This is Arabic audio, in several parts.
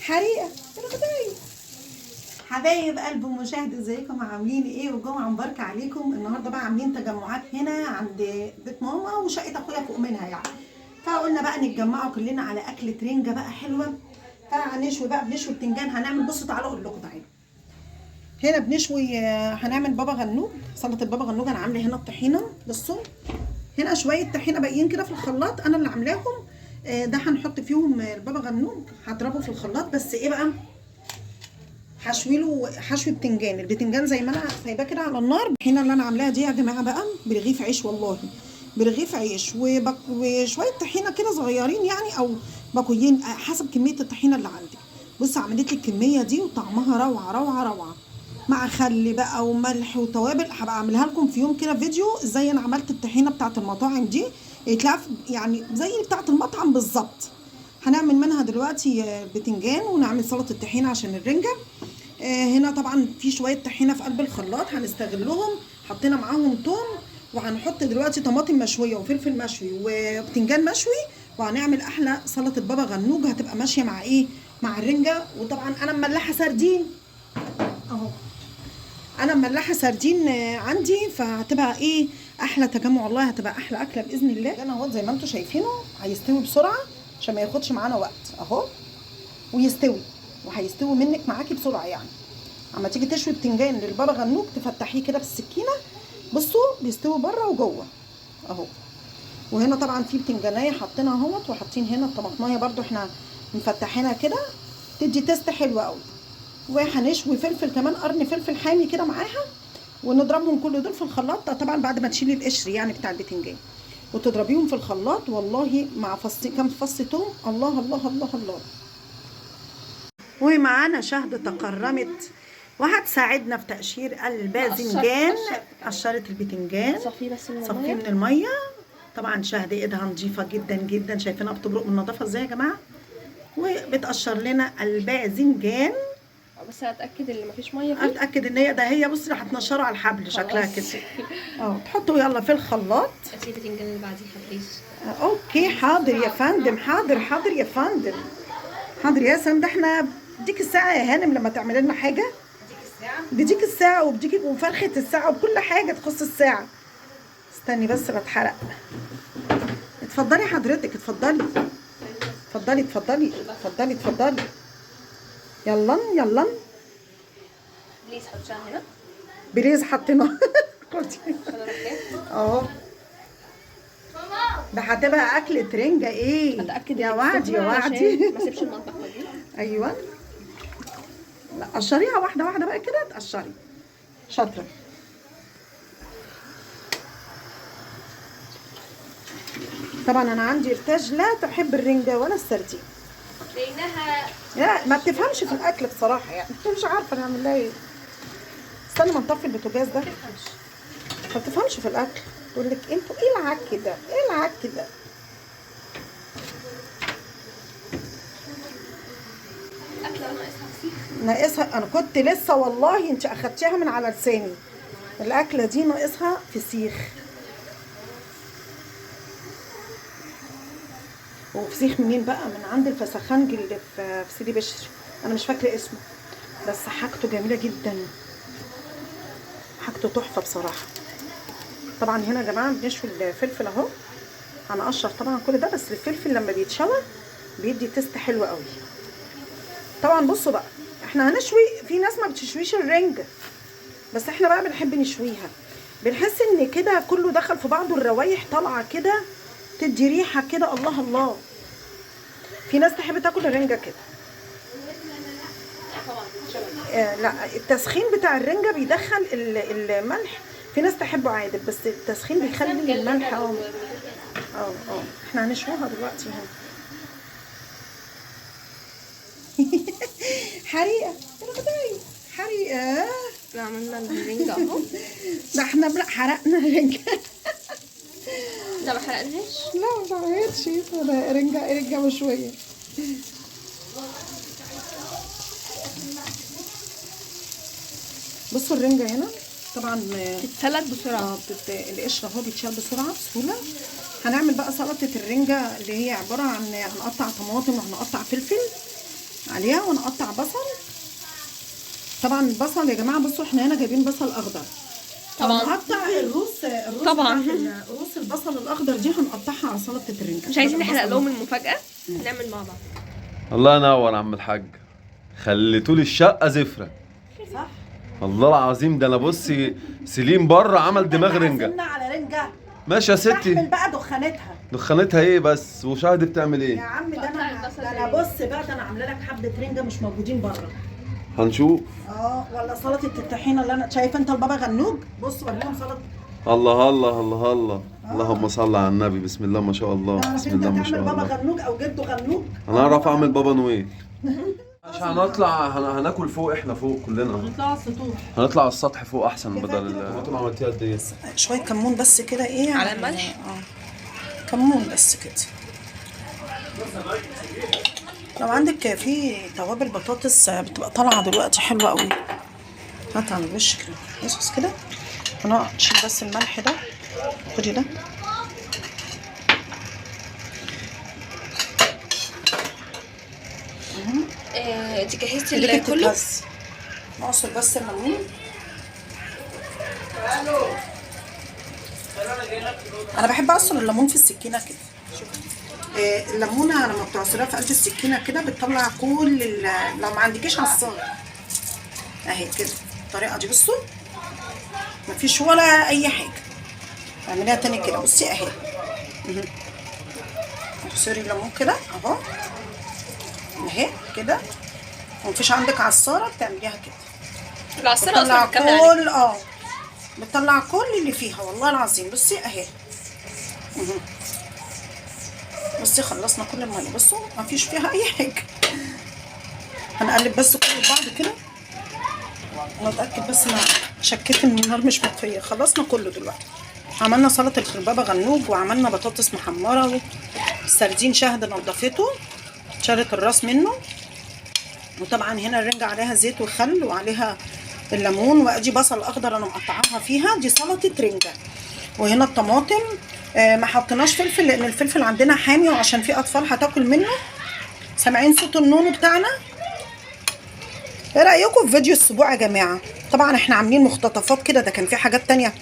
حريقه حبايب قلب ومشاهد، ازيكم عاملين ايه؟ وجمعه مباركه عليكم. النهارده بقى عاملين تجمعات هنا عند بيت ماما وشقه اخويا فوق منها يعني، فقلنا بقى نتجمعوا كلنا على اكله رنجه بقى حلوه. فهنشوي بقى، بنشوي بتنجان. هنعمل، بصوا تعالوا اقول لكم، تعالوا هنا بنشوي. هنعمل بابا غنوج، سلطه بابا غنوج. انا عامله هنا الطحينه، بصوا هنا شويه طحينه باقيين كده في الخلاط، انا اللي عاملاهم. ده هنحط فيهم البابا غنوج، هضربه في الخلاط. بس ايه بقى، هشوي له حشو بتنجان. البتنجان زي ما انا سايباه كده على النار. الطحينه اللي انا عاملاها دي يا جماعه بقى برغيف عيش، والله برغيف عيش وشويه طحينه كده صغيرين يعني، او باكوين حسب كميه الطحينه اللي عندي. بص عملت لي الكميه دي وطعمها روعه روعه روعه، مع خل بقى وملح وتوابل. هبقى اعملها لكم في يوم كده فيديو ازاي انا عملت الطحينه بتاعه المطاعم دي، يتلعب يعني زي بتاعه المطعم بالظبط. هنعمل منها دلوقتي بتنجان، ونعمل سلطه الطحينه عشان الرنجه. هنا طبعا في شويه طحينه في قلب الخلاط هنستغلهم، حطينا معاهم توم، وهنحط دلوقتي طماطم مشويه وفلفل مشوي وبتنجان مشوي، وهنعمل احلى سلطه بابا غنوج هتبقى ماشيه مع ايه، مع الرنجه. وطبعا انا مملحه سردين اهو، انا مملحه سردين عندي، فهتبقى ايه احلى تجمع، والله هتبقى احلى اكله باذن الله. انا اهو زي ما انتم شايفينه هيستوي بسرعه عشان ما ياخدش معانا وقت اهو، ويستوي وهيستوي منك معاكي بسرعه يعني. اما تيجي تشوي بتنجان للبابا غنوج تفتحيه كده بالسكينه، بصوا بيستوي بره وجوه اهو. وهنا طبعا في بتنجانيه حاطينها اهوت، وحاطين هنا الطماطمايه برده احنا مفتحينها كده، تدي تيست حلو قوي. وهنشوي فلفل كمان، قرن فلفل حامي كده معاها، ونضربهم كل دول في الخلاط. طبعا بعد ما تشيلي القشر يعني بتاع البتنجان، وتضربيهم في الخلاط والله مع كام فص توم. الله الله الله الله. ومعانا شهد تكرمت وهتساعدنا في تقشير الباذنجان. قشرت البتنجان، صفيه من الميه. طبعا شهد ايدها نظيفه جدا جدا، شايفينها بتبرق من النظافه ازاي يا جماعه. وبتقشر لنا الباذنجان. بس هتاكد ان مفيش ميه فيه، اتاكد ان هي ده، هي بصي هتنشره على الحبل شكلها كده. تحطه يلا في الخلاط. اسيب البتنجان اللي بعديها بليز. اوكي حاضر يا فندم، حاضر حاضر يا فندم، حاضر يا سام. ده احنا بديك الساعه يا هانم لما تعملي لنا حاجه، بديك الساعه وبديك وفرخه الساعه وكل حاجه تخص الساعه. استني بس بتحرق. اتفضلي حضرتك، اتفضلي اتفضلي اتفضلي اتفضلي اتفضلي. يلا يلا بليز حطيها هنا. بليز حطينا اهو. ده هتبقى اكله رنجه ايه. اتاكد يا وعدي يا وعدي ما اسيبش المطبخ فاضي. ايوه، لا قشريها واحده واحده بقى كده، تقشري شاطره. طبعا انا عندي ارتاج لا تحب الرنجه ولا السردين، لانها لا ما بتفهمش في الاكل بصراحه يعني، مش عارفه نعمل لها ايه. استنى ما نطفي البوتاجاز ده، ما بتفهمش في الاكل. تقول لك انتوا ايه العك كده، ايه العك كده. اكله ناقصها فسيخ. ناقصها، انا كنت لسه والله انت اخدتيها من على لساني، الاكله دي ناقصها فسيخ. وفسيخ منين بقى؟ من عند الفسخنج اللي في سيدي بشر، انا مش فاكره اسمه، بس حاجته جميله جدا، حاجته تحفه بصراحه. طبعا هنا يا جماعه بنشوي الفلفل اهو، هنقشر طبعا كل ده، بس الفلفل لما بيتشوى بيدي تيست حلو قوي. طبعا بصوا بقى، احنا هنشوي، في ناس ما بتشويش الرنجة، بس احنا بقى بنحب نشويها، بنحس ان كده كله دخل في بعضه، الروايح طالعه كده تدي ريحه كده. الله الله. في ناس تحب تاكل الرنجة كده. لا التسخين بتاع الرنجة بيدخل الملح، في ناس تحبه عادل، بس التسخين بيخلي الملح احنا هنشويها دلوقتي اهو. حريقه حريقه. عملنا الرنجة اهو. ده احنا حرقنا الرنجة. لا ما حرقناش. لا ما حرقتش، ده رنجة مشوية. بصوا الرنجة هنا طبعا بتتسلق بسرعة، القشر اهو بيتشال بسرعة بسهولة. هنعمل بقى سلطة الرنجة اللي هي عبارة عن هنقطع طماطم وهنقطع فلفل عليها ونقطع بصل. طبعا البصل يا جماعه بصوا احنا هنا جايبين بصل اخضر. طبعا. هنقطع الروس طبعا. روس البصل الاخضر دي هنقطعها على سلطه الرنجه. مش عايزين نحرق لهم المفاجاه، نعمل مع بعض. الله ينور عم الحاج، خليتولي الشقه زفره. صح. والله العظيم ده انا بصي سليم بره عمل دماغ رنجه. عزمنا على رنجه. ماشي يا ستي. استحمل بقى دخانتها. دخانتها ايه بس؟ وشاهد بتعمل يا ايه؟ عم ده قطع انا البصل ده انا بص بقى، ده انا عامله لك حبه رنجه مش موجودين بره. هنشوف. ولا سلطه الطحينه اللي انا شايف انت البابا غنوج. بص وريهم سلطه. الله الله الله الله. اللهم صل على النبي. بسم الله ما شاء الله. تعرف بسم انت الله ما شاء تعمل بابا الله. غنوج او جده غنوج؟ انا اعرف اعمل بابا نويل. مش هنطلع هناكل فوق، احنا فوق كلنا. هنطلع على السطوح. هنطلع على السطح فوق احسن بدل الطماطم. عملتيها قد ايه؟ شويه كمون بس كده ايه على الملح؟ كمون بس كده. لو عندك في توابل بطاطس بتبقى طالعه دلوقتي حلوه قوي، هات على الوش كده بص كده. هنقعد نشيل بس الملح ده. خدي ده. انت جهزتي اللي كله؟ بس نعصر بس الليمون. انا بحب اعصر الليمون في السكينه كده. شوف الليمونه لما بتعصريها في قلب السكينه كده بتطلع كل لو ما عندكيش عصار اهي كده الطريقه دي. بصوا مفيش ولا اي حاجه. اعمليها تاني كده. بصي اهي اعصري الليمون كده اهو اهي كده. ومفيش عندك عصاره بتعمليها كده. العصاره بتطلع اصلا بتكمل عليك. بتطلع كل اللي فيها والله العظيم. بصي اهي بصي خلصنا كل الميه. بصوا مفيش فيها اي حاجه. هنقلب بس كل بعض كده ونتاكد بس ان شكيت ان النار مش مطفيه. خلصنا كله دلوقتي. عملنا سلطه البابا غنوج وعملنا بطاطس محمره والسردين شهد نضفته شالت الراس منه. وطبعا هنا الرنجة عليها زيت وخل وعليها الليمون. وادي بصل اخضر انا مقطعاها فيها. دي سلطه رنجة. وهنا الطماطم ما حطيناش فلفل لان الفلفل عندنا حامي وعشان في اطفال هتاكل منه. سامعين صوت النونو بتاعنا؟ ايه رايكم في فيديو السبوع يا جماعه؟ طبعا احنا عاملين مقتطفات كده. ده كان في حاجات تانية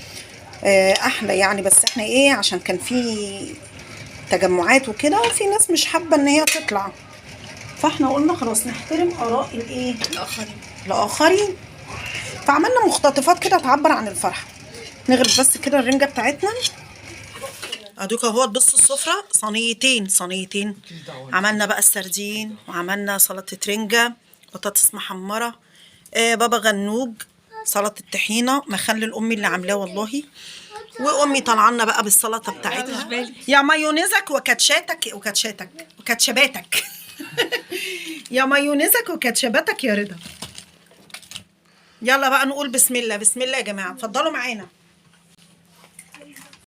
احلى يعني، بس احنا ايه عشان كان في تجمعات وكده وفي ناس مش حابه ان هي تطلع، فاحنا قلنا خلاص نحترم اراء الايه الاخرين. فعملنا مقتطفات كده تعبر عن الفرحه. نغرف بس كده الرنجه بتاعتنا. ادوك اهوت. بصوا السفره صينيتين. عملنا بقى السردين وعملنا سلطه رنجه بطاطس محمره بابا غنوج سلطه الطحينه مخلل امي اللي عاملاه والله. وامي طلعنا بقى بالسلطه بتاعتها يا مايونيزك وكاتشباتك يا مايونيزك وكاتشباتك يا رضا. يلا بقى نقول بسم الله. بسم الله يا جماعه. اتفضلوا معانا.